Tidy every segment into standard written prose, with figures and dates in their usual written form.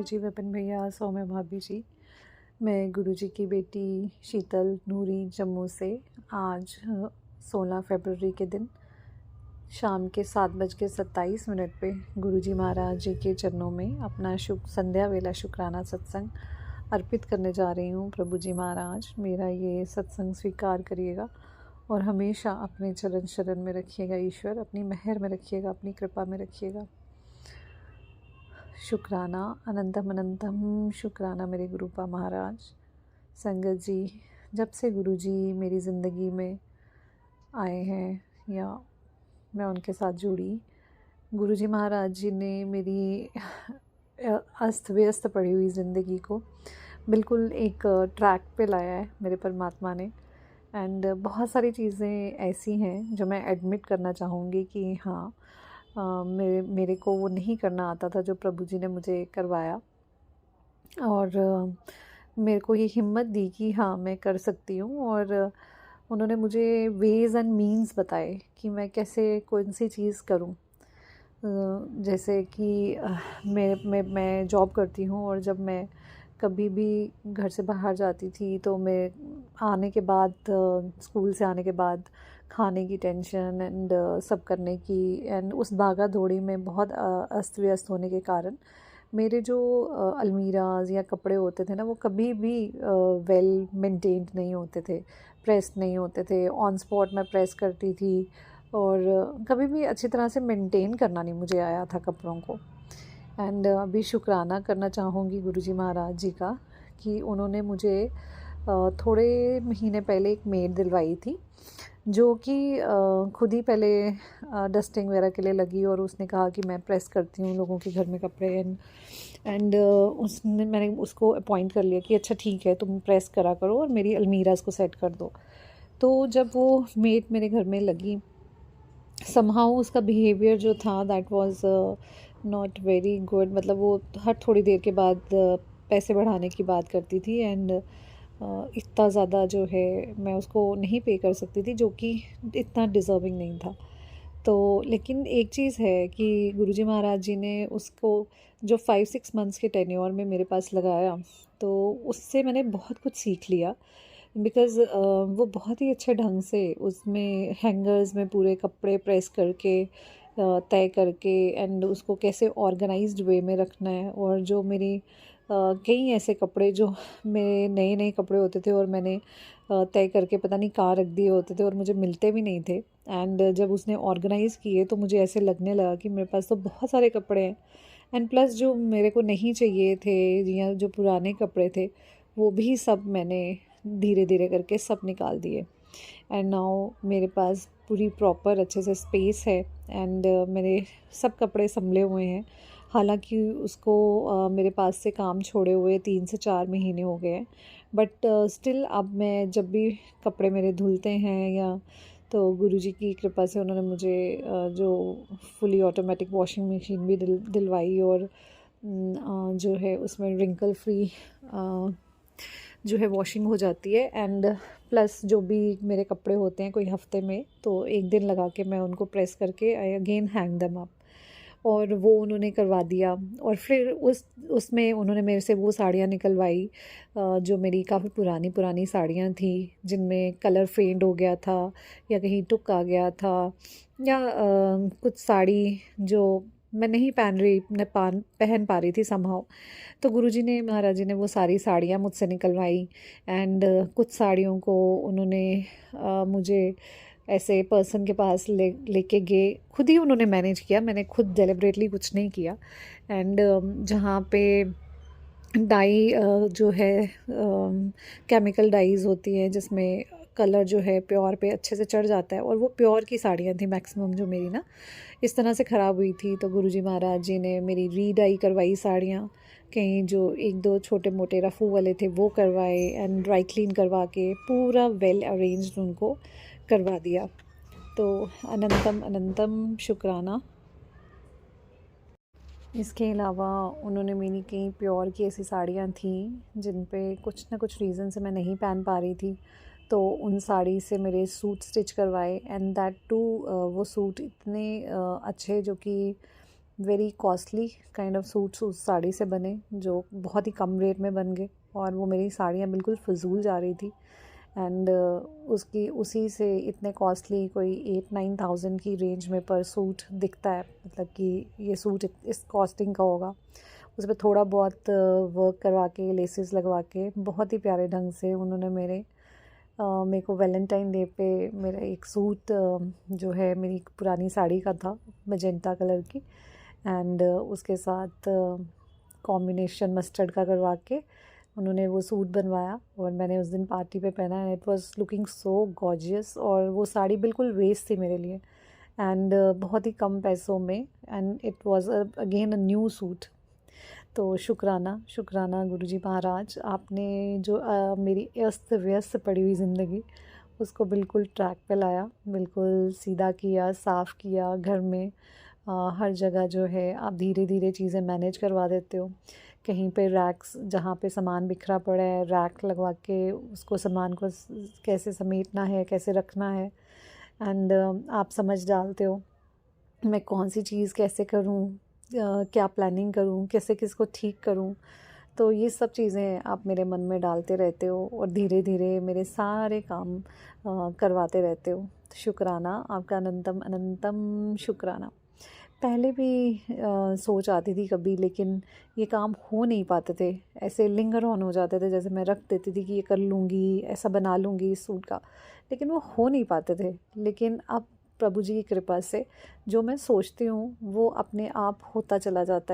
जी, विपिन भैया, सौम्या भाभी जी। मैं गुरुजी की बेटी शीतल नूरी जम्मू से आज 16 फरवरी के दिन शाम के 7:27 पे गुरुजी महाराज जी के चरणों में अपना शुभ संध्या वेला शुक्राना सत्संग अर्पित करने जा रही हूँ। प्रभु जी महाराज मेरा ये सत्संग स्वीकार करिएगा और हमेशा अपने चरण शरण में रखिएगा। ईश्वर अपनी मेहर में रखिएगा, अपनी कृपा में रखिएगा। शुक्राना अनंतम अनंतम शुक्राना मेरे गुरुपा महाराज। संगत जी, जब से गुरुजी मेरी ज़िंदगी में आए हैं या मैं उनके साथ जुड़ी, गुरुजी महाराज जी ने मेरी अस्त व्यस्त पड़ी हुई ज़िंदगी को बिल्कुल एक ट्रैक पे लाया है मेरे परमात्मा ने। एंड बहुत सारी चीज़ें ऐसी हैं जो मैं एडमिट करना चाहूँगी कि हाँ, मेरे को वो नहीं करना आता था जो प्रभु जी ने मुझे करवाया। और मेरे को ये हिम्मत दी कि हाँ, मैं कर सकती हूँ। और उन्होंने मुझे वेज़ एंड मीन्स बताए कि मैं कैसे कौन सी चीज़ करूँ। जैसे कि मैं जॉब करती हूँ और जब मैं कभी भी घर से बाहर जाती थी तो मैं आने के बाद स्कूल से आने के बाद खाने की टेंशन एंड सब करने की एंड उस भागा दौड़ी में बहुत अस्त व्यस्त होने के कारण मेरे जो अलमीराज या कपड़े होते थे ना, वो कभी भी वेल मेंटेन्ड नहीं होते थे, प्रेस नहीं होते थे। ऑन स्पॉट मैं प्रेस करती थी और कभी भी अच्छी तरह से मेंटेन करना नहीं मुझे आया था कपड़ों को। एंड अभी शुक्राना करना चाहूँगी गुरुजी महाराज जी का कि उन्होंने मुझे थोड़े महीने पहले एक मेड दिलवाई थी जो कि खुद ही पहले डस्टिंग वगैरह के लिए लगी और उसने कहा कि मैं प्रेस करती हूँ लोगों के घर में कपड़े। एंड मैंने उसको अपॉइंट कर लिया कि अच्छा ठीक है, तुम प्रेस करा करो और मेरी अलमीराज को सेट कर दो। तो जब वो मेड मेरे घर में लगी, समहाउ उसका बिहेवियर जो था that was not very good. मतलब वो हर थोड़ी देर के बाद पैसे बढ़ाने की बात करती थी एंड इतना ज़्यादा जो है मैं उसको नहीं पे कर सकती थी, जो कि इतना डिज़र्विंग नहीं था। तो लेकिन एक चीज़ है कि गुरुजी महाराज जी ने उसको जो 5-6 मंथ्स के टेन्योर में मेरे पास लगाया, तो उससे मैंने बहुत कुछ सीख लिया। बिकॉज़ वो बहुत ही अच्छे ढंग से उसमें हैंगर्स में पूरे कपड़े प्रेस करके तय करके एंड उसको कैसे ऑर्गेनाइज्ड वे में रखना है। और जो मेरी कई ऐसे कपड़े जो मेरे नए नए कपड़े होते थे और मैंने तय करके पता नहीं कहाँ रख दिए होते थे और मुझे मिलते भी नहीं थे। एंड जब उसने ऑर्गेनाइज़ किए तो मुझे ऐसे लगने लगा कि मेरे पास तो बहुत सारे कपड़े हैं। एंड प्लस जो मेरे को नहीं चाहिए थे या जो पुराने कपड़े थे वो भी सब मैंने धीरे धीरे करके सब निकाल दिए। एंड नाउ मेरे पास पूरी प्रॉपर अच्छे से स्पेस है एंड मेरे सब कपड़े संभले हुए हैं। हालांकि उसको मेरे पास से काम छोड़े हुए 3 से 4 महीने हो गए हैं, बट स्टिल अब मैं जब भी कपड़े मेरे धुलते हैं या तो गुरुजी की कृपा से उन्होंने मुझे जो फुली ऑटोमेटिक वॉशिंग मशीन भी दिलवाई और जो है उसमें रिंकल फ्री जो है वॉशिंग हो जाती है। एंड प्लस जो भी मेरे कपड़े होते हैं कोई हफ्ते में तो एक दिन लगा के मैं उनको प्रेस करके I again hang them up, और वो उन्होंने करवा दिया। और फिर उसमें उन्होंने मेरे से वो साड़ियाँ निकलवाई जो मेरी काफ़ी पुरानी पुरानी साड़ियाँ थी जिनमें कलर फेड हो गया था या कहीं टुक आ गया था या कुछ साड़ी जो मैं नहीं पहन पा रही थी समहाउ। तो गुरुजी ने महाराज जी ने वो सारी साड़ियाँ मुझसे निकलवाई एंड कुछ साड़ियों को उन्होंने मुझे ऐसे पर्सन के पास लेके गए, खुद ही उन्होंने मैनेज किया, मैंने खुद डेलिबरेटली कुछ नहीं किया। एंड जहाँ पे डाई जो है केमिकल डाइज होती हैं जिसमें कलर जो है प्योर पे अच्छे से चढ़ जाता है, और वो प्योर की साड़ियाँ थी मैक्सिमम जो मेरी ना इस तरह से ख़राब हुई थी। तो गुरुजी महाराज जी ने मेरी रीडाई करवाई साड़ियाँ, कहीं जो 1-2 छोटे मोटे रफ़ू वाले थे वो करवाए एंड ड्राई क्लीन करवा के पूरा वेल अरेंज्ड उनको करवा दिया। तो अनंतम अनंतम शुक्राना। इसके अलावा उन्होंने मेरी कई प्योर की ऐसी साड़ियाँ थी जिन पे कुछ ना कुछ रीज़न से मैं नहीं पहन पा रही थी, तो उन साड़ी से मेरे सूट स्टिच करवाए एंड दैट टू वो सूट इतने अच्छे जो कि very costly kind of suits उस साड़ी से बने जो बहुत ही कम रेट में बन गए, और वो मेरी साड़ियाँ बिल्कुल फ़िज़ूल जा रही थी। एंड उसकी उसी से इतने कॉस्टली कोई 8-9 थाउजेंड की रेंज में पर सूट दिखता है, मतलब कि ये सूट इस कॉस्टिंग का होगा। उस पर थोड़ा बहुत वर्क करवा के, लेसेस लगवा के, बहुत ही प्यारे ढंग से उन्होंने मेरे को वैलेंटाइन डे पे मेरा एक सूट जो है मेरी एक पुरानी साड़ी का था, मजेंटा कलर की, एंड उसके साथ कॉम्बिनेशन मस्टर्ड का करवा के उन्होंने वो सूट बनवाया, और मैंने उस दिन पार्टी पे पहना, and it was looking so gorgeous. और वो साड़ी बिल्कुल वेस्ट थी मेरे लिए, एंड बहुत ही कम पैसों में, and it was again a new suit. तो शुक्राना गुरुजी महाराज, आपने जो मेरी अस्त व्यस्त पड़ी हुई ज़िंदगी उसको बिल्कुल ट्रैक पे लाया, बिल्कुल सीधा किया, साफ़ किया। घर में हर जगह जो है आप धीरे धीरे चीज़ें मैनेज करवा देते हो। कहीं पे रैक्स जहाँ पे सामान बिखरा पड़ा है, रैक लगवा के उसको सामान को कैसे समेटना है, कैसे रखना है, एंड आप समझ डालते हो मैं कौन सी चीज़ कैसे करूँ, क्या प्लानिंग करूँ, कैसे किसको ठीक करूँ। तो ये सब चीज़ें आप मेरे मन में डालते रहते हो, और धीरे धीरे मेरे सारे काम करवाते रहते हो। शुक्राना, आपका अनंतम अनंतम शुक्राना। पहले भी सोच आती थी कभी, लेकिन ये काम हो नहीं पाते थे, ऐसे लिंगर ऑन हो जाते थे, जैसे मैं रख देती थी कि ये कर लूँगी, ऐसा बना लूँगी इस सूट का, लेकिन वो हो नहीं पाते थे। लेकिन अब प्रभु जी की कृपा से जो मैं सोचती हूँ वो अपने आप होता चला जाता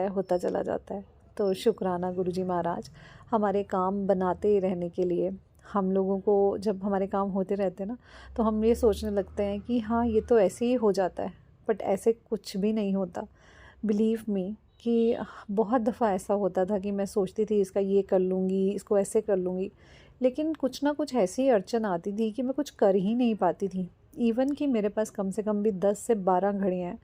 है। तो शुक्राना गुरुजी महाराज, हमारे काम बनाते ही रहने के लिए। हम लोगों को जब हमारे काम होते रहते हैं ना, तो हम ये सोचने लगते हैं कि हाँ ये तो ऐसे ही हो जाता है, बट ऐसे कुछ भी नहीं होता। बिलीव मी कि बहुत दफ़ा ऐसा होता था कि मैं सोचती थी इसका ये कर लूँगी, इसको ऐसे कर लूँगी, लेकिन कुछ ना कुछ ऐसी अड़चन आती थी कि मैं कुछ कर ही नहीं पाती थी। इवन कि मेरे पास कम से कम भी 10 से 12 घड़ियाँ हैं,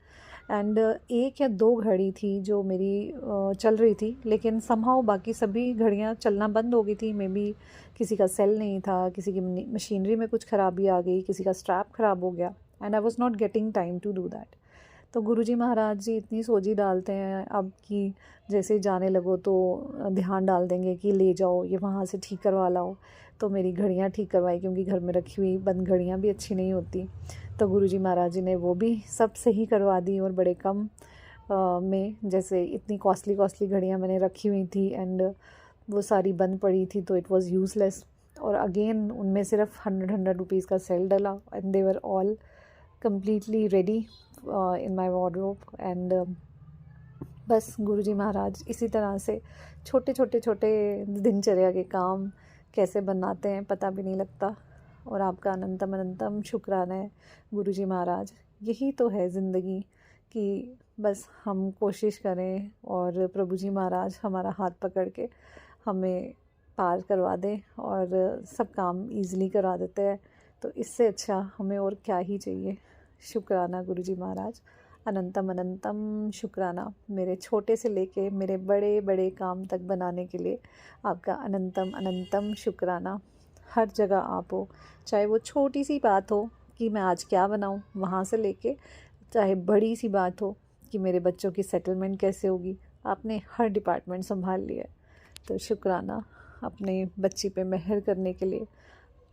एंड 1 या 2 घड़ी थी जो मेरी चल रही थी, लेकिन समहाउ बाकी सभी घड़ियाँ चलना बंद हो गई थी। मे बी किसी का सेल नहीं था, किसी की मशीनरी में कुछ ख़राबी आ गई, किसी का स्ट्रैप ख़राब हो गया, and I was not getting time to do that. तो गुरुजी महाराज जी इतनी सोजी डालते हैं अब कि जैसे ही जाने लगो तो ध्यान डाल देंगे कि ले जाओ, ये वहाँ से ठीक करवा लाओ। तो मेरी घड़ियाँ ठीक करवाई, क्योंकि घर में रखी हुई बंद घड़ियाँ भी अच्छी नहीं होती। तो गुरुजी महाराज जी ने वो भी सब सही करवा दी, और बड़े कम में, जैसे इतनी कॉस्टली घड़ियाँ मैंने रखी हुई थी, एंड वो सारी बंद पड़ी थी, तो इट वाज यूज़लेस। और अगेन उनमें सिर्फ 100 रुपीज़ का सेल डला, and they were all completely ready in my wardrobe। and बस गुरुजी महाराज इसी तरह से छोटे दिनचर्या के काम कैसे बनाते हैं पता भी नहीं लगता। और आपका अनंतम अनंतम शुक्राना है गुरुजी महाराज। यही तो है ज़िंदगी कि बस हम कोशिश करें, और प्रभु जी महाराज हमारा हाथ पकड़ के हमें पार करवा दें, और सब काम ईज़िली करा देते हैं। तो इससे अच्छा हमें और क्या ही चाहिए। शुक्राना गुरुजी महाराज, अनंतम अनंतम शुक्राना, मेरे छोटे से लेके मेरे बड़े बड़े काम तक बनाने के लिए आपका अनंतम अनंतम शुक्राना। हर जगह आप हो, चाहे वो छोटी सी बात हो कि मैं आज क्या बनाऊं, वहाँ से लेके चाहे बड़ी सी बात हो कि मेरे बच्चों की सेटलमेंट कैसे होगी, आपने हर डिपार्टमेंट संभाल लिया है। तो शुक्राना अपने बच्ची पे मेहर करने के लिए,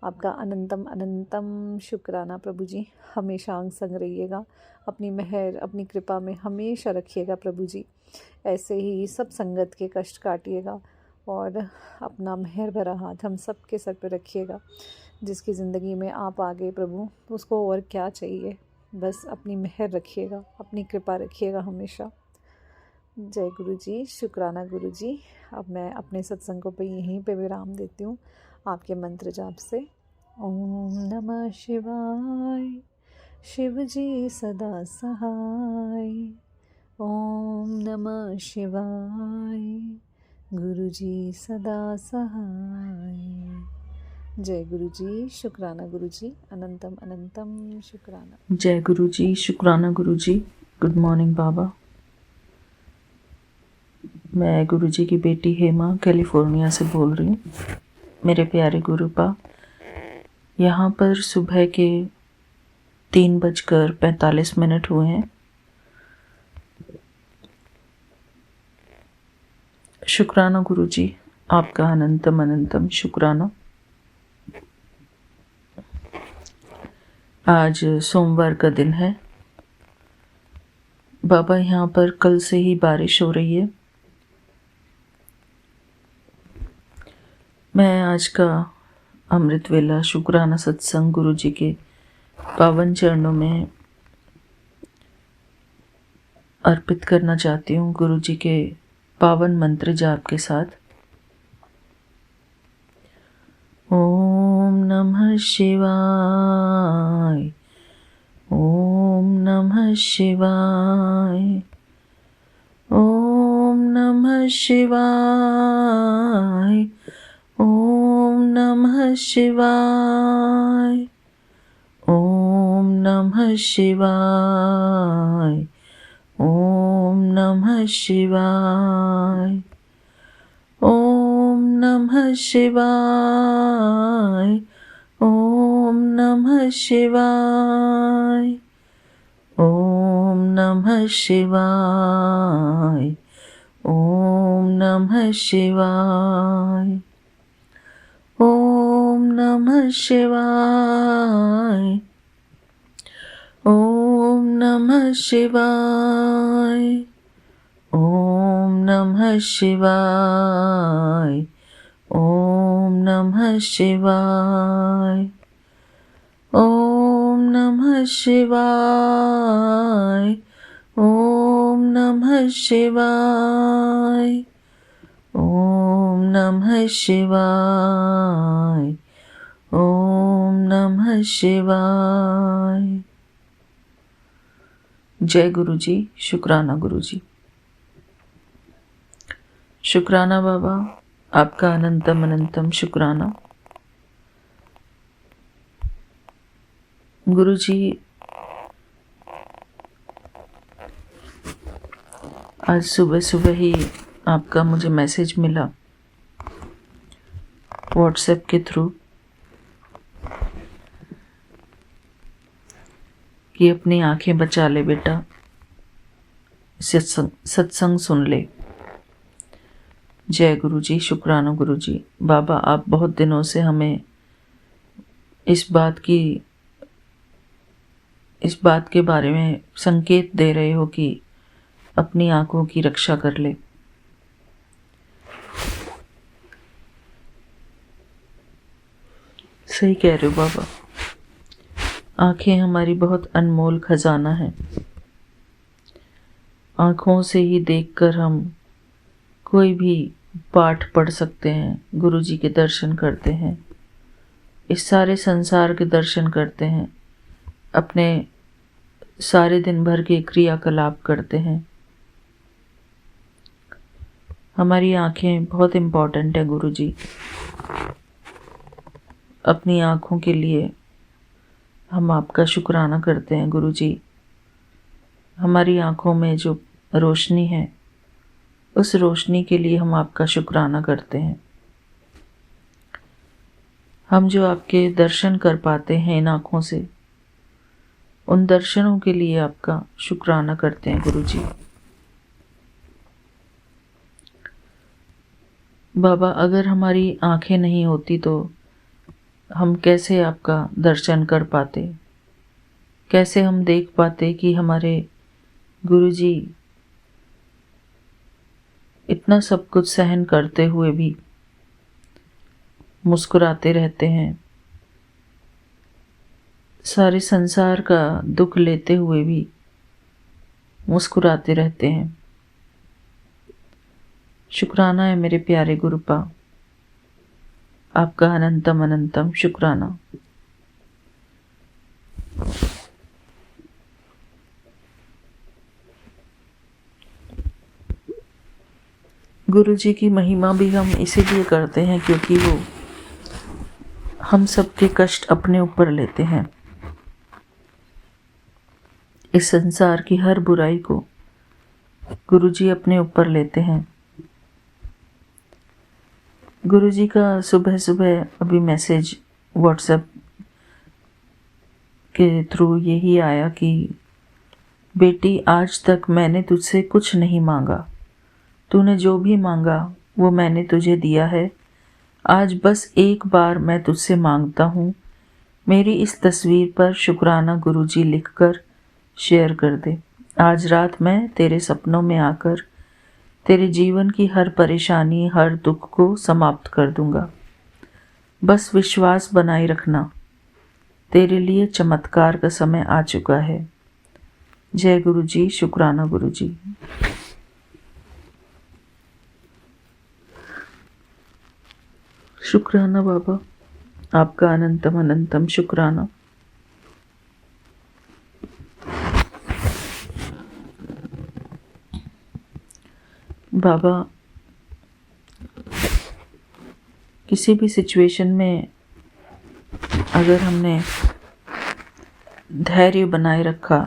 आपका अनंतम अनंतम शुक्राना प्रभु जी। हमेशा अंग संग रहिएगा, अपनी मेहर अपनी कृपा में हमेशा रखिएगा प्रभु जी। ऐसे ही सब संगत के कष्ट काटिएगा, और अपना मेहर भरा हाथ हम सब के सर पे रखिएगा। जिसकी ज़िंदगी में आप आ गए प्रभु, उसको और क्या चाहिए, बस अपनी मेहर रखिएगा, अपनी कृपा रखिएगा हमेशा। जय गुरु जी, शुक्राना गुरु जी। अब मैं अपने सत्संगों पे यहीं पे विराम देती हूँ आपके मंत्र जाप से। ओम नमः शिवाय, शिव जी सदा सहाय। ओम नमः शिवाय, गुरु जी सदा सहाय। जय गुरु जी, शुक्राना गुरु जी, अनंतम अनंतम शुक्राना। जय गुरु जी, शुक्राना गुरु जी। गुड मॉर्निंग बाबा। मैं गुरु जी की बेटी हेमा कैलिफोर्निया से बोल रही हूँ। मेरे प्यारे गुरुपा, यहाँ पर सुबह के 3:45 हुए हैं। शुक्राना गुरुजी, आपका अनंतम अनंतम शुक्राना। आज सोमवार का दिन है बाबा। यहाँ पर कल से ही बारिश हो रही है। मैं आज का अमृत वेला शुक्राना सत्संग गुरुजी के पावन चरणों में अर्पित करना चाहती हूँ, गुरुजी के पावन मंत्र जाप के साथ। ओम नमः शिवाय, ओम नमः शिवाय, ओम नमः शिवाय, ओम नमः शिवाय, ओम नमः शिवाय, ओम नमः शिवाय, ओम नमः शिवाय, ओम नमः शिवाय, ओम नमः शिवाय, ओम नमः शिवाय, ओम नमः शिवाय, ओम नमः शिवाय, ओम नमः शिवाय, ओम नमः शिवाय, ओम नमः शिवाय, ओम नमः शिवाय, ओम नमः शिवाय, ओम नमः शिवाय। जय गुरुजी, शुक्राना गुरुजी। शुक्राना बाबा, आपका अनंतम अनंतम शुक्राना। गुरुजी, आज सुबह सुबह ही आपका मुझे मैसेज मिला व्हाट्सएप के थ्रू कि अपनी आंखें बचा ले बेटा, सत्संग सुन ले। जय गुरुजी, शुक्राना गुरुजी। बाबा, आप बहुत दिनों से हमें इस बात के बारे में संकेत दे रहे हो कि अपनी आंखों की रक्षा कर ले। सही कह रहे हो बाबा, आंखें हमारी बहुत अनमोल खजाना है। आंखों से ही देखकर हम कोई भी पाठ पढ़ सकते हैं, गुरुजी के दर्शन करते हैं, इस सारे संसार के दर्शन करते हैं, अपने सारे दिन भर के क्रियाकलाप करते हैं। हमारी आंखें बहुत इम्पोर्टेंट है गुरुजी। अपनी आंखों के लिए हम आपका शुक्राना करते हैं गुरुजी। हमारी आंखों में जो रोशनी है, उस रोशनी के लिए हम आपका शुक्राना करते हैं। हम जो आपके दर्शन कर पाते हैं इन आँखों से, उन दर्शनों के लिए आपका शुक्राना करते हैं गुरुजी। बाबा, अगर हमारी आँखें नहीं होती तो हम कैसे आपका दर्शन कर पाते, कैसे हम देख पाते कि हमारे गुरुजी इतना सब कुछ सहन करते हुए भी मुस्कुराते रहते हैं, सारे संसार का दुख लेते हुए भी मुस्कुराते रहते हैं। शुक्राना है मेरे प्यारे गुरुपा, आपका अनंतम अनंतम शुक्राना। गुरुजी की महिमा भी हम इसीलिए करते हैं क्योंकि वो हम सबके कष्ट अपने ऊपर लेते हैं। इस संसार की हर बुराई को गुरुजी अपने ऊपर लेते हैं। गुरुजी का सुबह सुबह अभी मैसेज व्हाट्सएप के थ्रू यही आया कि बेटी, आज तक मैंने तुझसे कुछ नहीं मांगा, तूने जो भी मांगा वो मैंने तुझे दिया है। आज बस एक बार मैं तुझसे मांगता हूँ, मेरी इस तस्वीर पर शुक्राना गुरुजी लिखकर शेयर कर दे। आज रात मैं तेरे सपनों में आकर तेरे जीवन की हर परेशानी, हर दुख को समाप्त कर दूंगा। बस विश्वास बनाए रखना, तेरे लिए चमत्कार का समय आ चुका है। जय गुरुजी, शुक्राना गुरुजी। शुक्राना बाबा, आपका अनंतम अनंतम शुक्राना। बाबा, किसी भी सिचुएशन में अगर हमने धैर्य बनाए रखा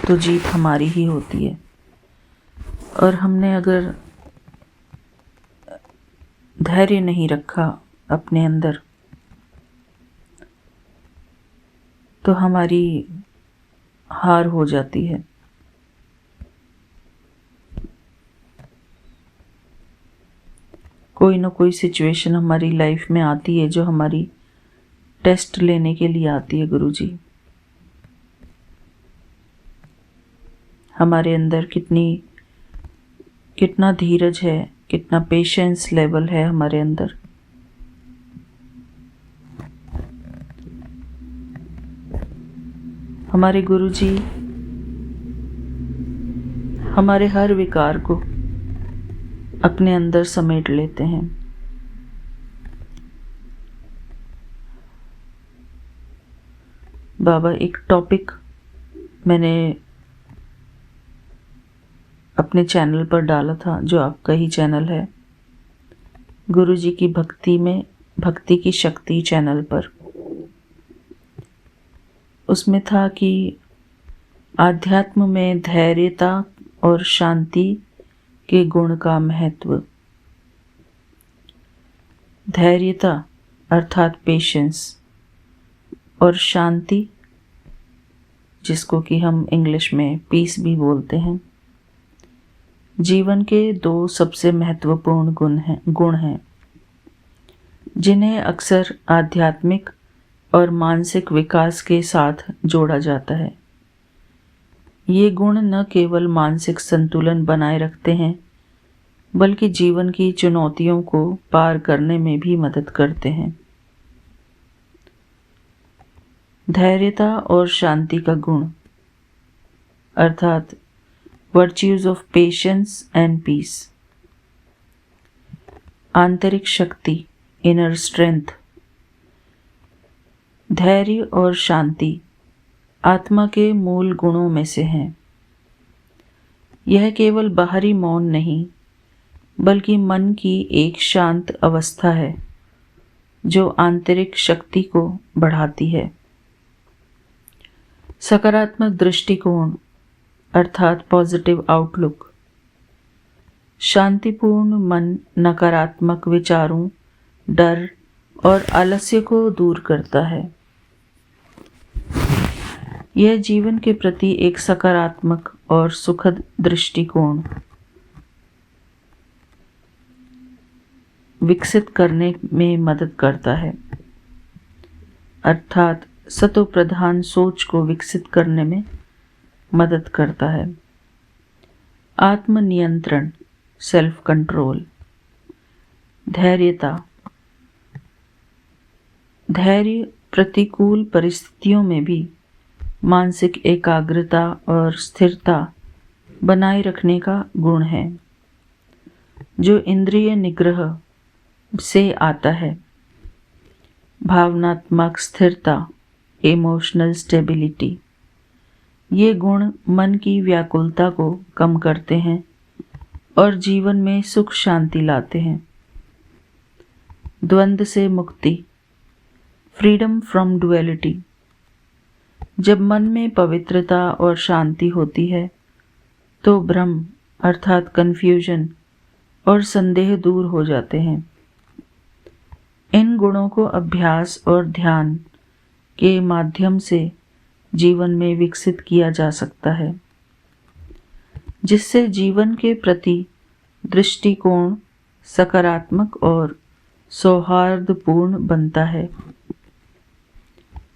तो जीत हमारी ही होती है, और हमने अगर धैर्य नहीं रखा अपने अंदर तो हमारी हार हो जाती है। कोई ना कोई सिचुएशन हमारी लाइफ में आती है जो हमारी टेस्ट लेने के लिए आती है गुरुजी। हमारे अंदर कितना धीरज है, कितना पेशेंस लेवल है हमारे अंदर। हमारे गुरुजी हमारे हर विकार को अपने अंदर समेट लेते हैं। बाबा, एक टॉपिक मैंने अपने चैनल पर डाला था, जो आपका ही चैनल है, गुरुजी की भक्ति की शक्ति चैनल पर। उसमें था कि आध्यात्म में धैर्यता और शांति के गुण का महत्व। धैर्यता अर्थात पेशेंस, और शांति जिसको कि हम इंग्लिश में पीस भी बोलते हैं, जीवन के दो सबसे महत्वपूर्ण गुण हैं जिन्हें अक्सर आध्यात्मिक और मानसिक विकास के साथ जोड़ा जाता है। ये गुण न केवल मानसिक संतुलन बनाए रखते हैं बल्कि जीवन की चुनौतियों को पार करने में भी मदद करते हैं। धैर्यता और शांति का गुण अर्थात virtues of patience and peace. आंतरिक शक्ति, इनर स्ट्रेंथ। धैर्य और शांति आत्मा के मूल गुणों में से हैं। यह केवल बाहरी मौन नहीं बल्कि मन की एक शांत अवस्था है जो आंतरिक शक्ति को बढ़ाती है। सकारात्मक दृष्टिकोण अर्थात पॉजिटिव आउटलुक। शांतिपूर्ण मन नकारात्मक विचारों, डर और आलस्य को दूर करता है। यह जीवन के प्रति एक सकारात्मक और सुखद दृष्टिकोण विकसित करने में मदद करता है, अर्थात सतो प्रधान सोच को विकसित करने में मदद करता है। आत्मनियंत्रण, सेल्फ कंट्रोल। धैर्यता। धैर्य प्रतिकूल परिस्थितियों में भी मानसिक एकाग्रता और स्थिरता बनाए रखने का गुण है जो इंद्रिय निग्रह से आता है। भावनात्मक स्थिरता, इमोशनल स्टेबिलिटी। ये गुण मन की व्याकुलता को कम करते हैं और जीवन में सुख शांति लाते हैं। द्वंद्व से मुक्ति, फ्रीडम फ्रॉम डुअलिटी। जब मन में पवित्रता और शांति होती है तो भ्रम अर्थात कन्फ्यूजन और संदेह दूर हो जाते हैं। इन गुणों को अभ्यास और ध्यान के माध्यम से जीवन में विकसित किया जा सकता है, जिससे जीवन के प्रति दृष्टिकोण सकारात्मक और सौहार्दपूर्ण बनता है।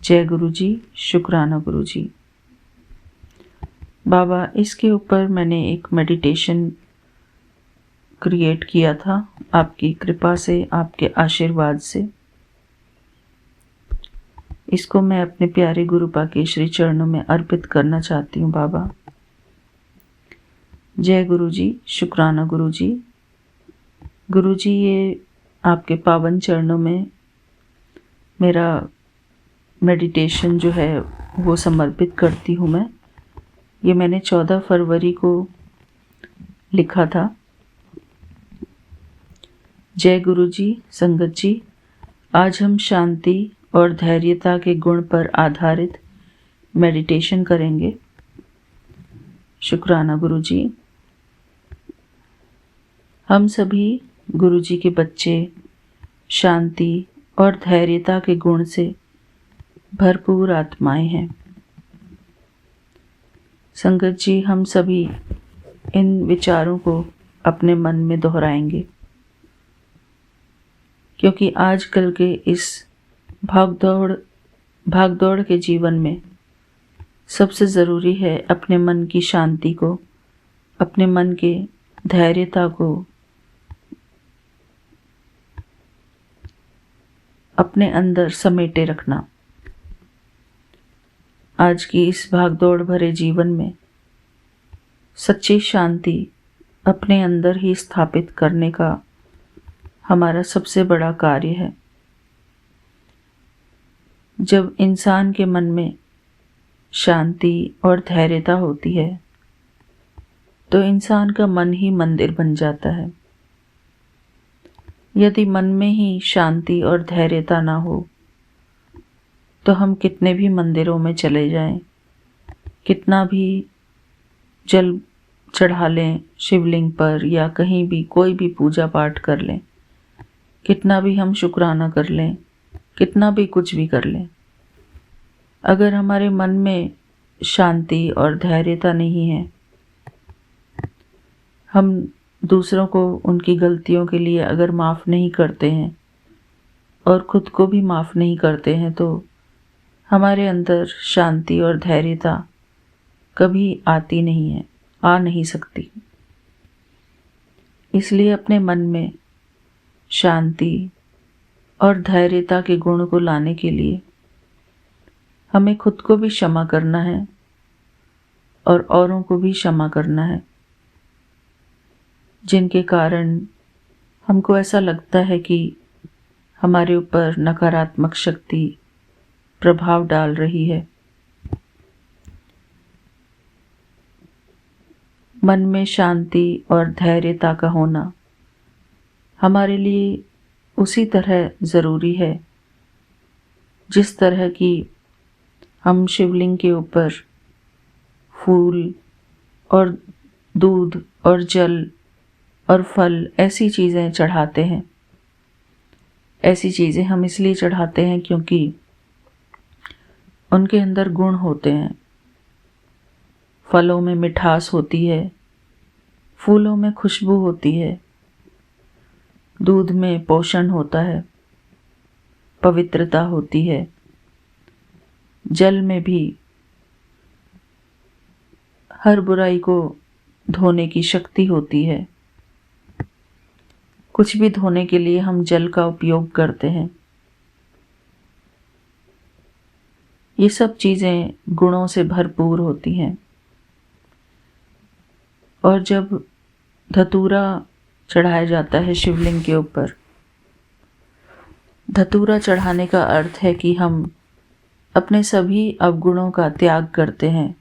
जय गुरु जी, शुक्राना गुरु जी। बाबा, इसके ऊपर मैंने एक मेडिटेशन क्रिएट किया था आपकी कृपा से, आपके आशीर्वाद से। इसको मैं अपने प्यारे गुरुपा के श्री चरणों में अर्पित करना चाहती हूँ बाबा। जय गुरु जी, शुक्राना गुरु जी। गुरु जी, ये आपके पावन चरणों में मेरा मेडिटेशन जो है वो समर्पित करती हूँ मैं। ये मैंने 14 फरवरी को लिखा था। जय गुरु जी, संगत जी, आज हम शांति और धैर्यता के गुण पर आधारित मेडिटेशन करेंगे। शुक्राना गुरु जी। हम सभी गुरु जी के बच्चे शांति और धैर्यता के गुण से भरपूर आत्माएं हैं। संगत जी, हम सभी इन विचारों को अपने मन में दोहराएंगे, क्योंकि आजकल के इस भागदौड़ के जीवन में सबसे ज़रूरी है अपने मन की शांति को, अपने मन के धैर्यता को अपने अंदर समेटे रखना। आज की इस भागदौड़ भरे जीवन में सच्ची शांति अपने अंदर ही स्थापित करने का हमारा सबसे बड़ा कार्य है। जब इंसान के मन में शांति और धैर्यता होती है तो इंसान का मन ही मंदिर बन जाता है। यदि मन में ही शांति और धैर्यता ना हो तो हम कितने भी मंदिरों में चले जाएं, कितना भी जल चढ़ा लें शिवलिंग पर या कहीं भी कोई भी पूजा पाठ कर लें, कितना भी हम शुक्राना कर लें, कितना भी कुछ भी कर लें, अगर हमारे मन में शांति और धैर्यता नहीं है, हम दूसरों को उनकी गलतियों के लिए अगर माफ़ नहीं करते हैं और खुद को भी माफ़ नहीं करते हैं, तो हमारे अंदर शांति और धैर्यता कभी आती नहीं है, आ नहीं सकती। इसलिए अपने मन में शांति और धैर्यता के गुण को लाने के लिए हमें खुद को भी क्षमा करना है और औरों को भी क्षमा करना है, जिनके कारण हमको ऐसा लगता है कि हमारे ऊपर नकारात्मक शक्ति प्रभाव डाल रही है। मन में शांति और धैर्यता का होना हमारे लिए उसी तरह ज़रूरी है जिस तरह की हम शिवलिंग के ऊपर फूल और दूध और जल और फल ऐसी चीज़ें चढ़ाते हैं। ऐसी चीज़ें हम इसलिए चढ़ाते हैं क्योंकि उनके अंदर गुण होते हैं। फलों में मिठास होती है, फूलों में खुशबू होती है, दूध में पोषण होता है, पवित्रता होती है, जल में भी हर बुराई को धोने की शक्ति होती है। कुछ भी धोने के लिए हम जल का उपयोग करते हैं। ये सब चीज़ें गुणों से भरपूर होती हैं। और जब धतूरा चढ़ाया जाता है शिवलिंग के ऊपर, धतूरा चढ़ाने का अर्थ है कि हम अपने सभी अवगुणों का त्याग करते हैं।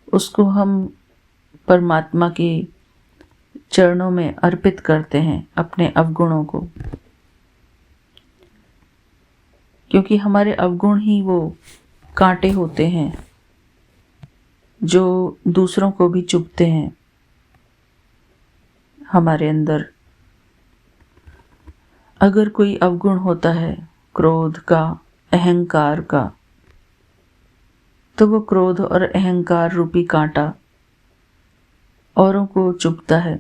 उसको हम परमात्मा के चरणों में अर्पित करते हैं, अपने अवगुणों को, क्योंकि हमारे अवगुण ही वो कांटे होते हैं जो दूसरों को भी चुभते हैं। हमारे अंदर अगर कोई अवगुण होता है क्रोध का, अहंकार का, तो वो क्रोध और अहंकार रूपी कांटा औरों को चुभता है।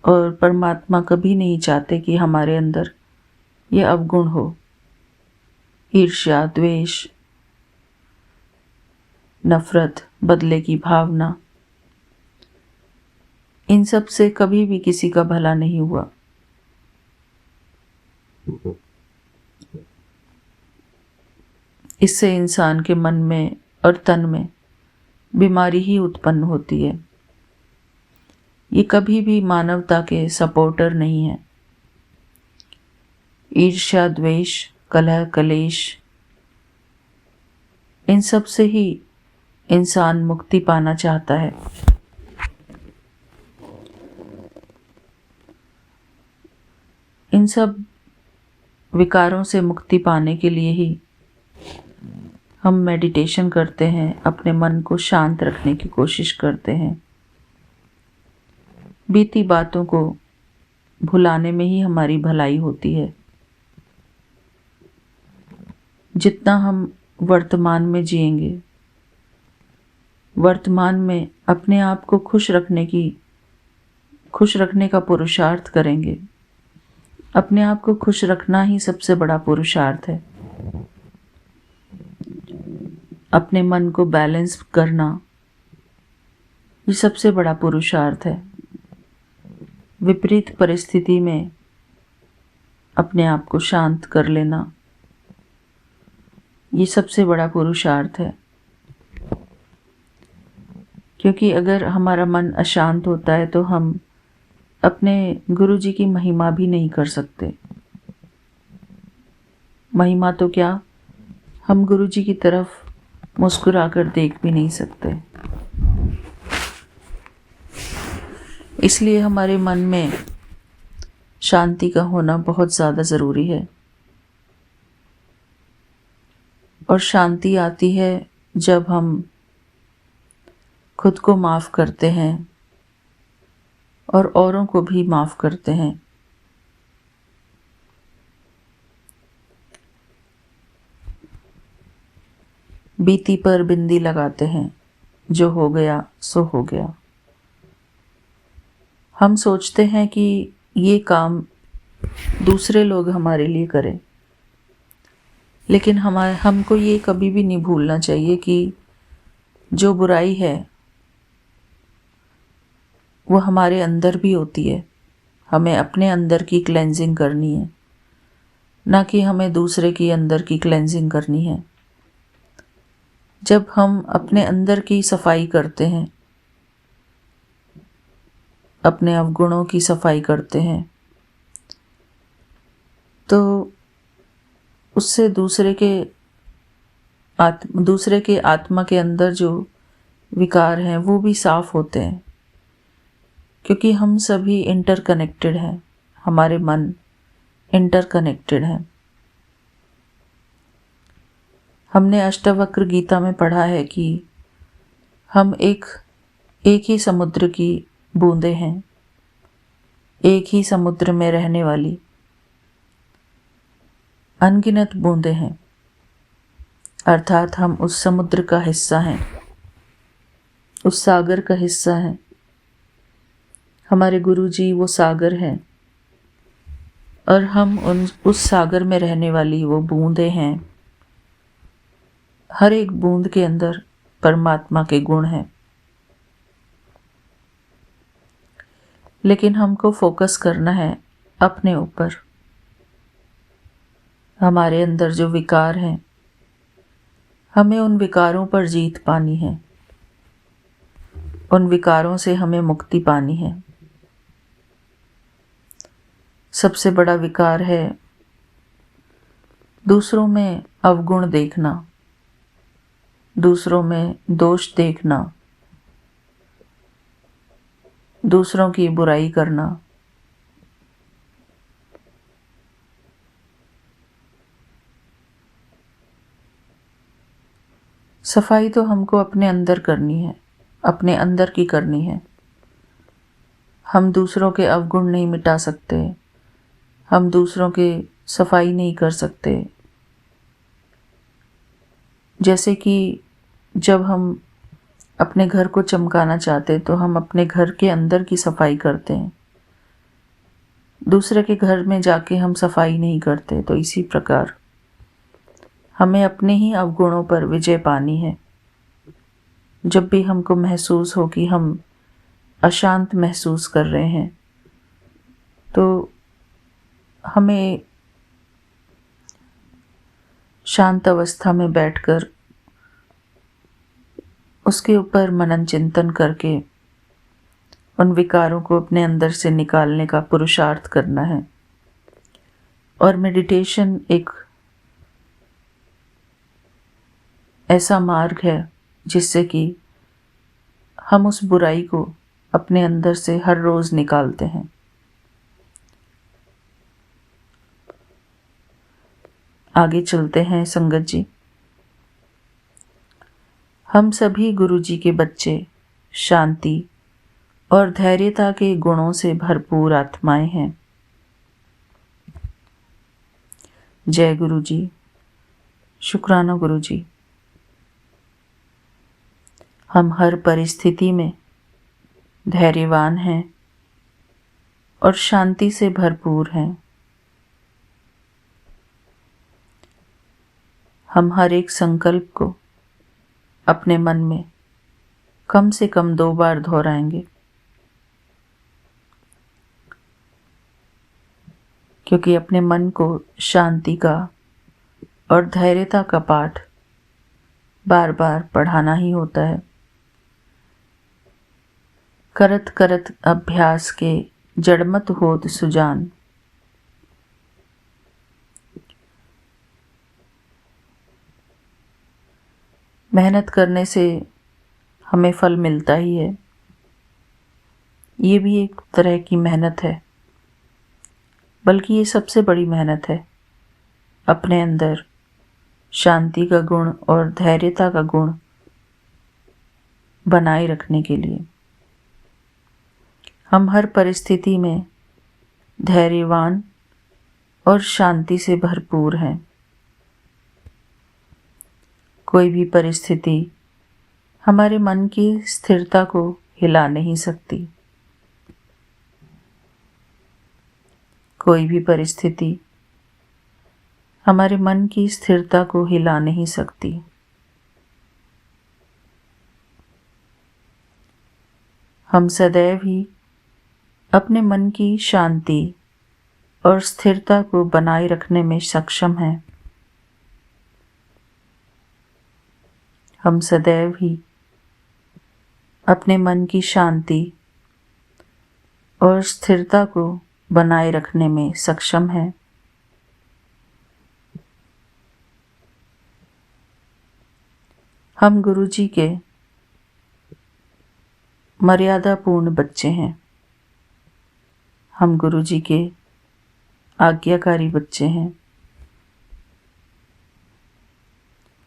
और परमात्मा कभी नहीं चाहते कि हमारे अंदर ये अवगुण हो। ईर्ष्या, द्वेष, नफरत, बदले की भावना, इन सब से कभी भी किसी का भला नहीं हुआ। इससे इंसान के मन में और तन में बीमारी ही उत्पन्न होती है। ये कभी भी मानवता के सपोर्टर नहीं है। ईर्ष्या, द्वेष, कलह, कलेश, इन सब से ही इंसान मुक्ति पाना चाहता है। इन सब विकारों से मुक्ति पाने के लिए ही हम मेडिटेशन करते हैं, अपने मन को शांत रखने की कोशिश करते हैं। बीती बातों को भुलाने में ही हमारी भलाई होती है। जितना हम वर्तमान में जिएंगे, वर्तमान में अपने आप को खुश रखने का पुरुषार्थ करेंगे। अपने आप को खुश रखना ही सबसे बड़ा पुरुषार्थ है। अपने मन को बैलेंस करना ये सबसे बड़ा पुरुषार्थ है। विपरीत परिस्थिति में अपने आप को शांत कर लेना ये सबसे बड़ा पुरुषार्थ है। क्योंकि अगर हमारा मन अशांत होता है तो हम अपने गुरु जी की महिमा भी नहीं कर सकते। महिमा तो क्या, हम गुरु जी की तरफ मुस्कुराकर देख भी नहीं सकते। इसलिए हमारे मन में शांति का होना बहुत ज़्यादा ज़रूरी है। और शांति आती है जब हम खुद को माफ़ करते हैं और औरों को भी माफ़ करते हैं। बीती पर बिंदी लगाते हैं, जो हो गया सो हो गया। हम सोचते हैं कि ये काम दूसरे लोग हमारे लिए करें, लेकिन हमको ये कभी भी नहीं भूलना चाहिए कि जो बुराई है वो हमारे अंदर भी होती है। हमें अपने अंदर की क्लेंजिंग करनी है, ना कि हमें दूसरे की अंदर की क्लेंजिंग करनी है। जब हम अपने अंदर की सफाई करते हैं, अपने अवगुणों की सफाई करते हैं, तो उससे दूसरे के आत्मा के अंदर जो विकार हैं वो भी साफ होते हैं। क्योंकि हम सभी इंटरकनेक्टेड हैं, हमारे मन इंटरकनेक्टेड हैं। हमने अष्टावक्र गीता में पढ़ा है कि हम एक ही समुद्र की बूंदें हैं, एक ही समुद्र में रहने वाली अनगिनत बूंदें हैं। अर्थात हम उस समुद्र का हिस्सा हैं, उस सागर का हिस्सा हैं। हमारे गुरुजी वो सागर हैं और हम उस सागर में रहने वाली वो बूंदें हैं। हर एक बूंद के अंदर परमात्मा के गुण हैं। लेकिन हमको फोकस करना है अपने ऊपर। हमारे अंदर जो विकार हैं, हमें उन विकारों पर जीत पानी है। उन विकारों से हमें मुक्ति पानी है। सबसे बड़ा विकार है दूसरों में अवगुण देखना, दूसरों में दोष देखना, दूसरों की बुराई करना। सफाई तो हमको अपने अंदर करनी है, अपने अंदर की करनी है। हम दूसरों के अवगुण नहीं मिटा सकते, हम दूसरों के सफाई नहीं कर सकते। जैसे कि जब हम अपने घर को चमकाना चाहते तो हम अपने घर के अंदर की सफाई करते हैं, दूसरे के घर में जाके हम सफाई नहीं करते, तो इसी प्रकार हमें अपने ही अवगुणों पर विजय पानी है। जब भी हमको महसूस हो कि हम अशांत महसूस कर रहे हैं, तो हमें शांत अवस्था में बैठकर उसके ऊपर मनन चिंतन करके उन विकारों को अपने अंदर से निकालने का पुरुषार्थ करना है। और मेडिटेशन एक ऐसा मार्ग है जिससे कि हम उस बुराई को अपने अंदर से हर रोज निकालते हैं। आगे चलते हैं संगत जी। हम सभी गुरु जी के बच्चे शांति और धैर्यता के गुणों से भरपूर आत्माएं हैं। जय गुरु जी, शुक्राना गुरु जी। हम हर परिस्थिति में धैर्यवान हैं और शांति से भरपूर हैं। हम हर एक संकल्प को अपने मन में कम से कम 2 बार दोहराएंगे, क्योंकि अपने मन को शांति का और धैर्यता का पाठ बार बार पढ़ाना ही होता है। करत करत अभ्यास के जड़मत होत सुजान। मेहनत करने से हमें फल मिलता ही है। ये भी एक तरह की मेहनत है, बल्कि ये सबसे बड़ी मेहनत है अपने अंदर शांति का गुण और धैर्यता का गुण बनाए रखने के लिए। हम हर परिस्थिति में धैर्यवान और शांति से भरपूर हैं। कोई भी परिस्थिति हमारे मन की स्थिरता को हिला नहीं सकती। कोई भी परिस्थिति हमारे मन की स्थिरता को हिला नहीं सकती। हम सदैव ही अपने मन की शांति और स्थिरता को बनाए रखने में सक्षम हैं। हम सदैव ही अपने मन की शांति और स्थिरता को बनाए रखने में सक्षम हैं। हम गुरु जी के मर्यादापूर्ण बच्चे हैं। हम गुरु जी के आज्ञाकारी बच्चे हैं।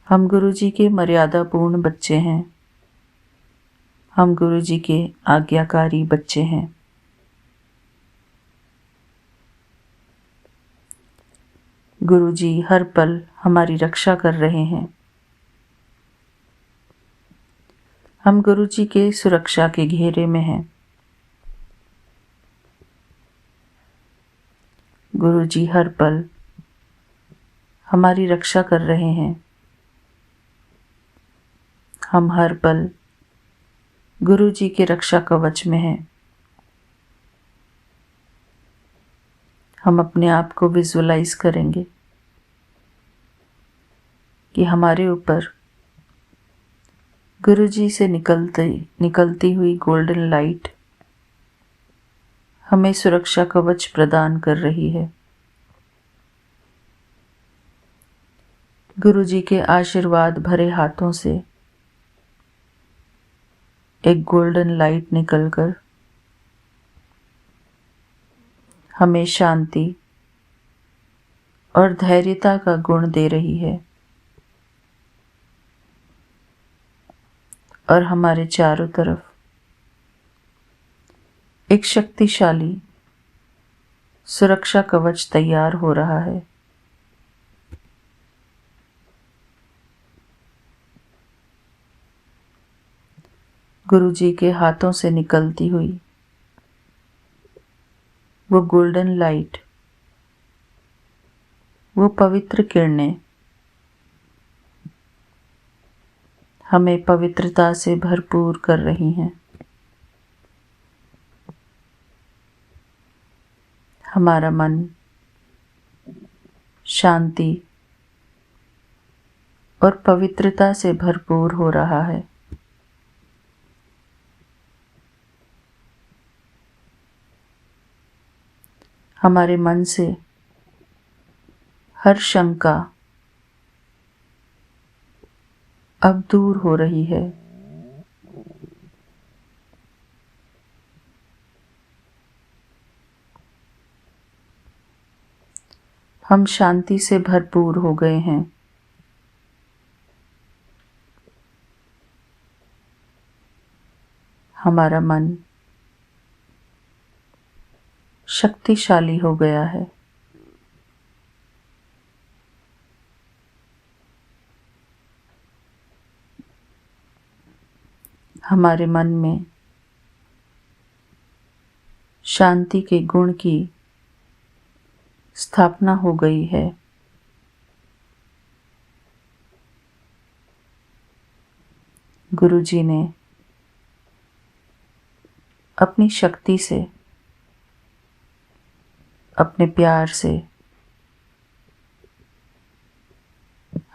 हम गुरु जी के मर्यादापूर्ण बच्चे हैं। हम गुरु जी के आज्ञाकारी बच्चे हैं। गुरु जी हर पल हमारी रक्षा कर रहे हैं। हम गुरु जी के सुरक्षा के घेरे में हैं। गुरु जी हर पल हमारी रक्षा कर रहे हैं। हम हर पल गुरु जी के रक्षा कवच में हैं। हम अपने आप को विजुअलाइज करेंगे कि हमारे ऊपर गुरु जी से निकलती हुई गोल्डन लाइट हमें सुरक्षा कवच प्रदान कर रही है। गुरु जी के आशीर्वाद भरे हाथों से एक गोल्डन लाइट निकलकर हमें शांति और धैर्यता का गुण दे रही है और हमारे चारों तरफ एक शक्तिशाली सुरक्षा कवच तैयार हो रहा है। गुरु जी के हाथों से निकलती हुई वो गोल्डन लाइट, वो पवित्र किरणें हमें पवित्रता से भरपूर कर रही हैं। हमारा मन शांति और पवित्रता से भरपूर हो रहा है। हमारे मन से हर शंका अब दूर हो रही है। हम शांति से भरपूर हो गए हैं। हमारा मन शक्तिशाली हो गया है। हमारे मन में शांति के गुण की स्थापना हो गई है। गुरुजी ने अपनी शक्ति से, अपने प्यार से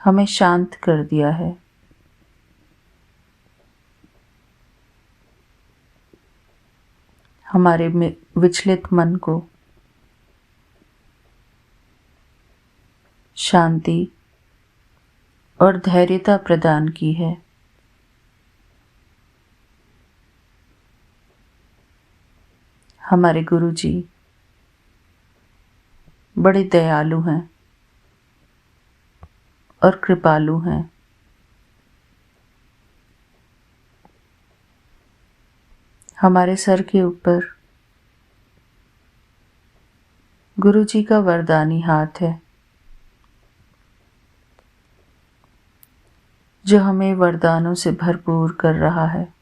हमें शांत कर दिया है। हमारे विचलित मन को शांति और धैर्यता प्रदान की है। हमारे गुरुजी बड़े दयालु हैं और कृपालु हैं। हमारे सर के ऊपर गुरुजी का वरदानी हाथ है, जो हमें वरदानों से भरपूर कर रहा है।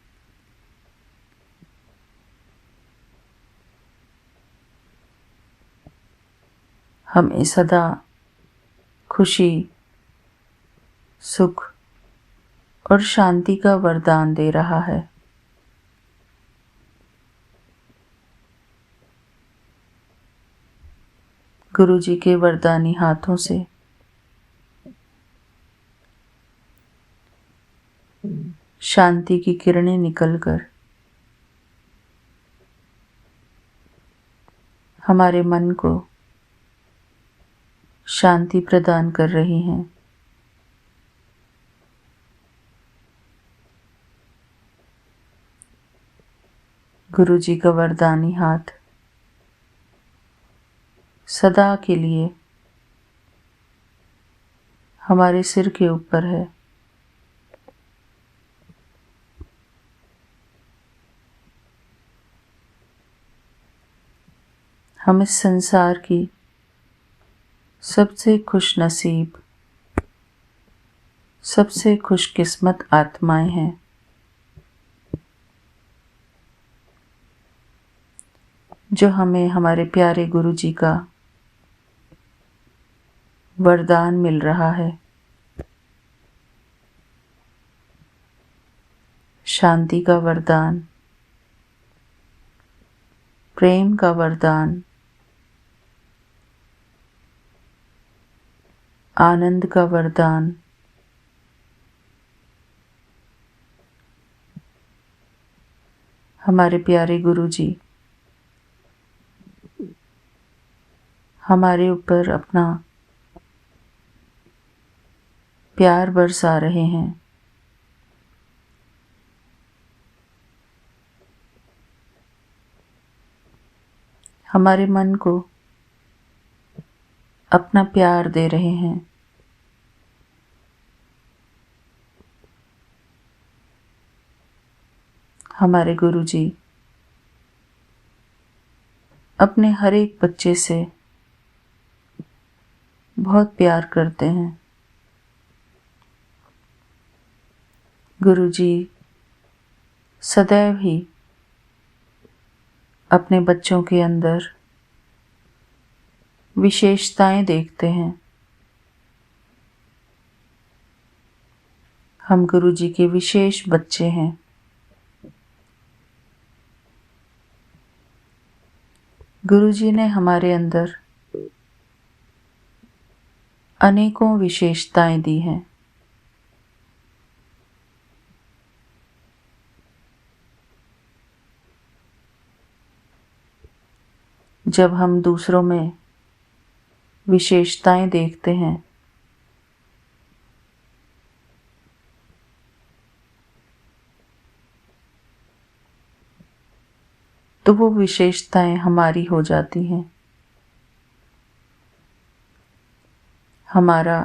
हमें सदा खुशी, सुख और शांति का वरदान दे रहा है। गुरुजी के वरदानी हाथों से शांति की किरणें निकलकर हमारे मन को शांति प्रदान कर रही हैं। गुरुजी का वरदानी हाथ सदा के लिए हमारे सिर के ऊपर है। हम इस संसार की सबसे खुशनसीब, सबसे खुशकिस्मत आत्माएं हैं। जो हमें हमारे प्यारे गुरुजी का वरदान मिल रहा है। शांति का वरदान, प्रेम का वरदान, आनंद का वरदान, हमारे प्यारे गुरुजी हमारे ऊपर अपना प्यार बरसा रहे हैं। हमारे मन को अपना प्यार दे रहे हैं। हमारे गुरुजी अपने हर एक बच्चे से बहुत प्यार करते हैं। गुरुजी सदैव ही अपने बच्चों के अंदर विशेषताएं देखते हैं। हम गुरु जी के विशेष बच्चे हैं। गुरु जी ने हमारे अंदर अनेकों विशेषताएं दी हैं। जब हम दूसरों में विशेषताएं देखते हैं तो वो विशेषताएं हमारी हो जाती हैं। हमारा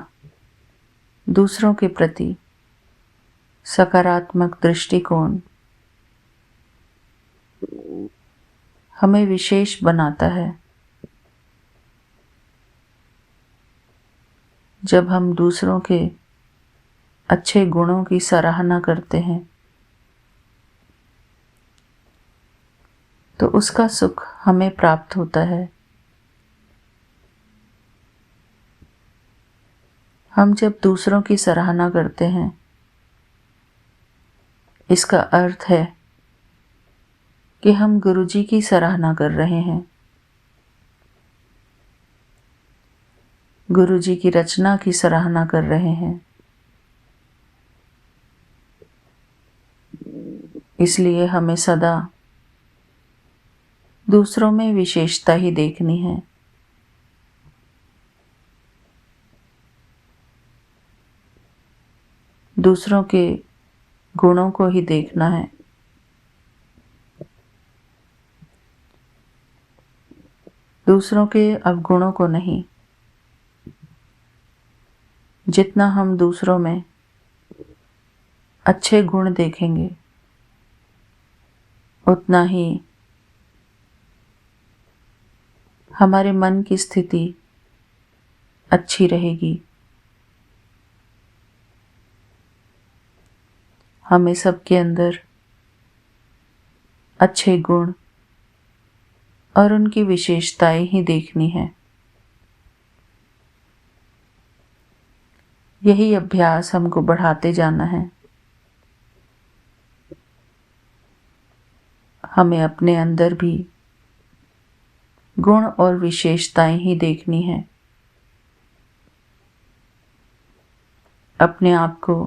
दूसरों के प्रति सकारात्मक दृष्टिकोण हमें विशेष बनाता है। जब हम दूसरों के अच्छे गुणों की सराहना करते हैं तो उसका सुख हमें प्राप्त होता है। हम जब दूसरों की सराहना करते हैं इसका अर्थ है कि हम गुरु जी की सराहना कर रहे हैं। गुरु जी की रचना की सराहना कर रहे हैं। इसलिए हमें सदा दूसरों में विशेषता ही देखनी है। दूसरों के गुणों को ही देखना है। दूसरों के अवगुणों को नहीं। जितना हम दूसरों में अच्छे गुण देखेंगे उतना ही हमारे मन की स्थिति अच्छी रहेगी। हमें सबके अंदर अच्छे गुण और उनकी विशेषताएं ही देखनी है। यही अभ्यास हमको बढ़ाते जाना है। हमें अपने अंदर भी गुण और विशेषताएं ही देखनी है। अपने आप को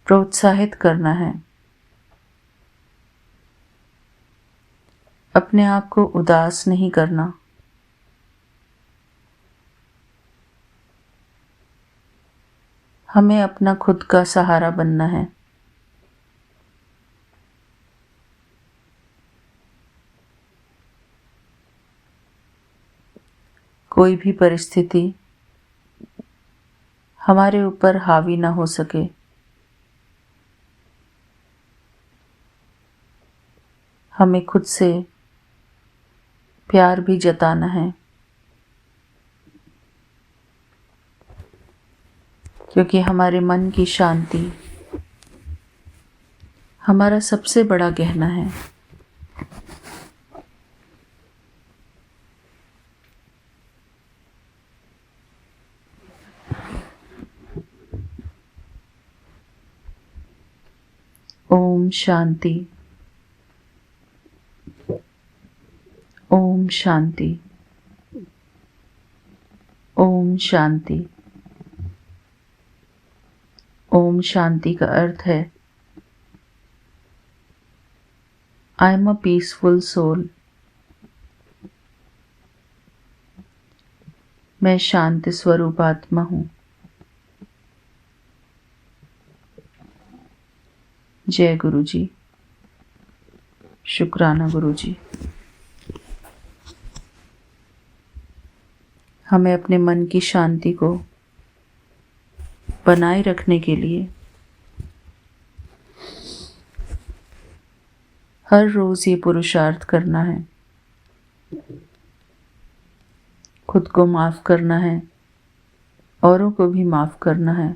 प्रोत्साहित करना है। अपने आप को उदास नहीं करना। हमें अपना खुद का सहारा बनना है। कोई भी परिस्थिति हमारे ऊपर हावी ना हो सके। हमें खुद से प्यार भी जताना है, क्योंकि हमारे मन की शांति हमारा सबसे बड़ा गहना है। ओम शांति। ओम शांति। ओम शांति। ओम शांति का अर्थ है I am a peaceful soul. मैं शांति स्वरूप आत्मा हूँ। जय गुरु जी। शुक्राना गुरु जी। हमें अपने मन की शांति को बनाए रखने के लिए हर रोज ये पुरुषार्थ करना है। खुद को माफ करना है, औरों को भी माफ करना है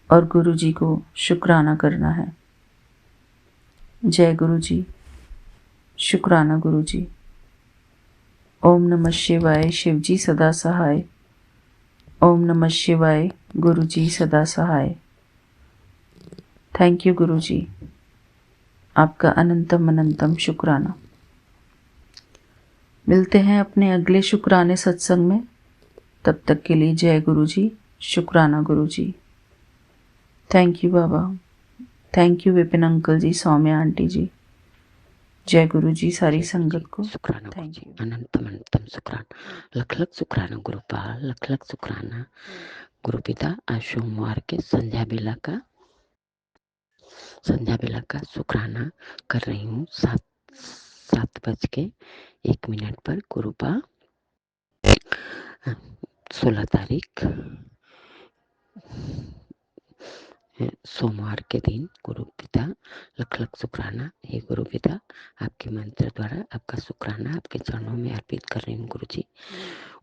और गुरु जी को शुक्राना करना है। जय गुरु जी। शुक्राना गुरु जी। ओम नमः शिवाय। शिवजी सदा सहाय। ओम नमः शिवाय। गुरुजी सदा सहाय। थैंक यू गुरुजी, आपका अनंतम अनंतम शुक्राना। मिलते हैं अपने अगले शुक्राने सत्संग में। तब तक के लिए जय गुरुजी, शुक्राना गुरुजी। थैंक यू बाबा। Thank you Vipin uncle ji, Saumya aunty ji. जय गुरुजी सारी संगत को। शुक्राना थैंक यू। अनंतम अनंतम शुक्राना, लख लख शुक्राना गुरुपाल, लख लख शुक्राना गुरु पिता। आज सोमवार के संध्या बेला का शुक्राना कर रही हूँ। 7:01 पर गुरुपा 16 तारीख सोमवार के दिन गुरु पिता लख लख शुक्राना। हे गुरु पिता, आपके मंत्र द्वारा आपका शुक्राना आपके चरणों में अर्पित कर रही हूँ गुरु जी।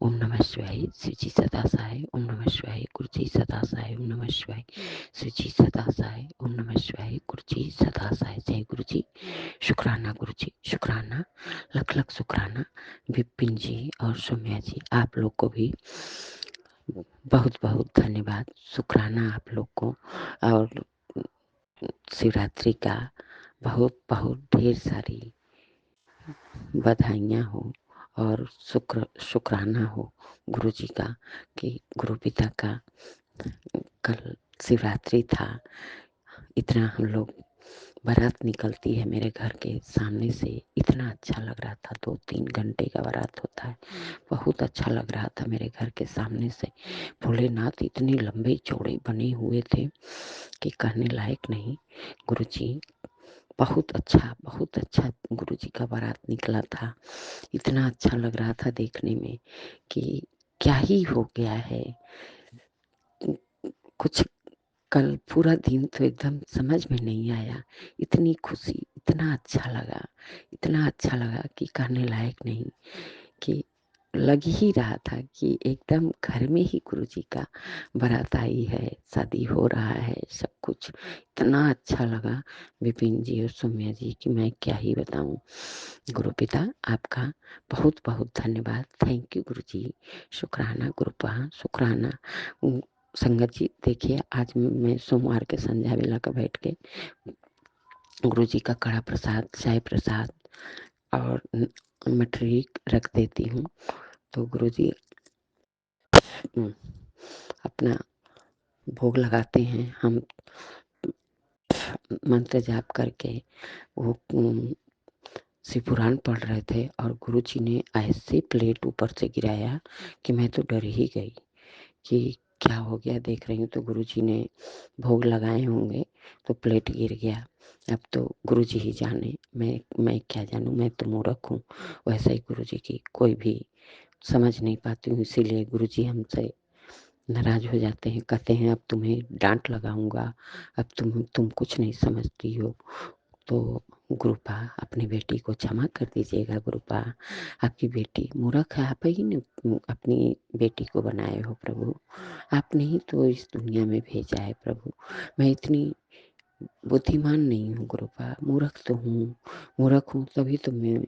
ओम नमः शिवाय, शिव जी सदा सहाय। ओम नमः शिवाय, गुरु जी सदा सहाय। ओम नमः शिवाय, शिव जी सदा सहाय। ओम नमः शिवाय, गुरु जी सदा सहाय। जय गुरु जी, शुक्राना गुरु जी, शुक्राना, लख लख शुक्राना। विपिन जी और सौम्या जी, आप लोग को भी बहुत बहुत धन्यवाद, शुक्राना आप लोग को। और शिवरात्रि का बहुत बहुत ढेर सारी बधाइयाँ हो और शुक्राना हो गुरु जी का कि गुरु पिता का कल शिवरात्रि था। इतना हम लोग बारात निकलती है मेरे घर के सामने से, इतना अच्छा लग रहा था। 2-3 घंटे का बारात होता है, बहुत अच्छा लग रहा था मेरे घर के सामने से। भोलेनाथ इतने लंबे चौड़े बने हुए थे कि कहने लायक नहीं। गुरुजी बहुत अच्छा गुरुजी का बारात निकला था। इतना अच्छा लग रहा था देखने में कि क्या ही हो गया है कुछ। कल पूरा दिन तो एकदम समझ में नहीं आया, इतनी खुशी, इतना अच्छा लगा कि कहने लायक नहीं। कि लग ही रहा था कि एकदम घर में ही गुरुजी का बारात आई है, शादी हो रहा है, सब कुछ इतना अच्छा लगा विपिन जी और सौम्या जी की मैं क्या ही बताऊं। गुरु पिता आपका बहुत बहुत धन्यवाद। थैंक यू गुरु जी, शुक्राना गुरुपा, शुक्राना। संगत जी देखिए, आज मैं सोमवार के संध्या बेला का बैठ के गुरु जी का कड़ा प्रसाद, चाय प्रसाद और मठरी रख देती हूँ। तो गुरु जी अपना भोग लगाते हैं, हम मंत्र जाप करके वो शिव पुराण पढ़ रहे थे और गुरु जी ने ऐसे प्लेट ऊपर से गिराया कि मैं तो डर ही गई कि क्या हो गया। देख रही हूँ तो गुरु जी ने भोग लगाए होंगे तो प्लेट गिर गया। अब तो गुरु जी ही जाने, मैं क्या जानूँ, मैं तो मूर्ख हूँ। वैसे ही गुरु जी की कोई भी समझ नहीं पाती हूँ, इसीलिए गुरु जी हमसे नाराज हो जाते हैं, कहते हैं अब तुम्हें डांट लगाऊंगा, अब तुम कुछ नहीं समझती हो। तो गुरुपा अपनी बेटी को क्षमा कर दीजिएगा। गुरुपा आपकी बेटी मूर्ख है, आप ही ने अपनी बेटी को बनाए हो प्रभु, आपने ही तो इस दुनिया में भेजा है प्रभु। मैं इतनी बुद्धिमान नहीं हूँ गुरुपा, मूर्ख तो हूँ, मूर्ख हूँ तभी तो मैं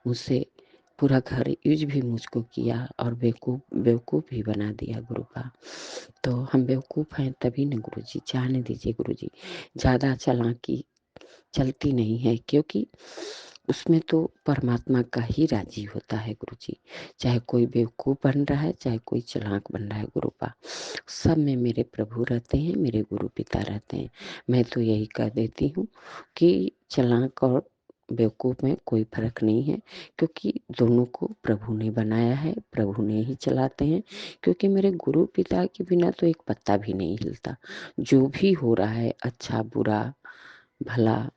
मुझसे पूरा घर यूज भी मुझको किया और बेवकूफ़ भी बना दिया गुरुपा। तो हम बेवकूफ़ हैं तभी न गुरुजी, जाने दीजिए गुरुजी। ज़्यादा चालाकी चलती नहीं है, क्योंकि उसमें तो परमात्मा का ही राजी होता है गुरुजी। चाहे कोई बेवकूफ़ बन रहा है, चाहे कोई चालाक बन रहा है गुरुपा, सब में मेरे प्रभु रहते हैं, मेरे गुरु पिता रहते हैं। मैं तो यही कह देती हूँ कि चालाक और बेवकूफ़ में कोई फर्क नहीं है, क्योंकि दोनों को प्रभु ने बनाया है, प्रभु ने ही चलाते हैं। क्योंकि मेरे गुरु पिता के बिना तो एक पत्ता भी नहीं हिलता। जो भी हो रहा है, अच्छा बुरा भला,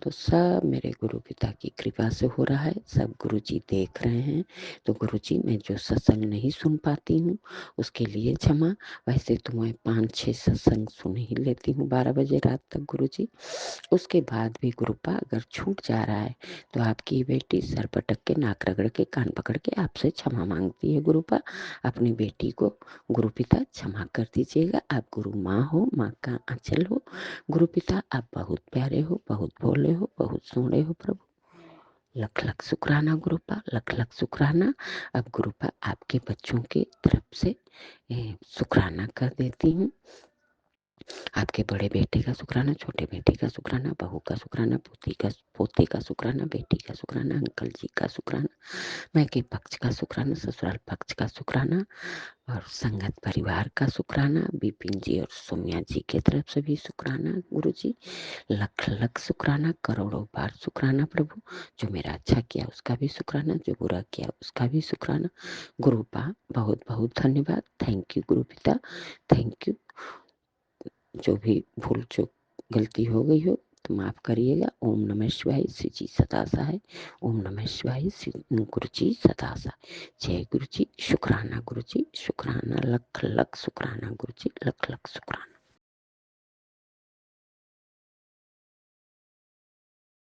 तो सब मेरे गुरु पिता की कृपा से हो रहा है, सब गुरु जी देख रहे हैं। तो गुरु जी, मैं जो सत्संग नहीं सुन पाती हूँ उसके लिए क्षमा। वैसे तो मैं 5-6 सत्संग सुन ही लेती हूँ 12 बजे रात तक गुरु जी। उसके बाद भी गुरुपा अगर छूट जा रहा है तो आपकी बेटी सर पटक के, नाक रगड़ के, कान पकड़ के आपसे क्षमा मांगती है गुरुपा। अपनी बेटी को गुरु पिता क्षमा कर दीजिएगा। आप गुरु माँ हो, माँ का आंचल हो। गुरु पिता आप बहुत प्यारे हो, बहुत भोले हो, बहुत सोहने हो प्रभु। लख लख शुक्राना गुरुपा, लख लख शुक्राना। अब गुरुपा आपके बच्चों की तरफ से शुक्राना कर देती हूँ। आपके बड़े बेटे का शुक्राना, छोटे बेटे का शुक्राना, बहू का शुक्राना, पोते का शुक्राना, बेटी का शुक्राना, अंकल जी का शुक्राना, मायके पक्ष का शुक्राना, ससुराल पक्ष का शुक्राना और संगत परिवार का शुक्राना, बिपिन जी और सोम्या जी की तरफ से भी शुक्राना गुरु जी। लख लख शुक्राना, करोड़ों बार शुक्राना प्रभु। जो मेरा अच्छा किया उसका भी शुक्राना, जो बुरा किया उसका भी शुक्राना। गुरुपा बहुत बहुत धन्यवाद। थैंक यू गुरु पिता, थैंक यू। जो भी भूल चूक गलती हो गई हो तो माफ करिएगा। ओम नमः शिवाय, श्री जी सदा सहाय। ओम नमः शिवाय, गुरु जी सदा सहाय। जय गुरु जी, शुक्राना गुरु जी, शुक्राना, लख लख शुक्राना गुरु जी, लख लख शुक्राना।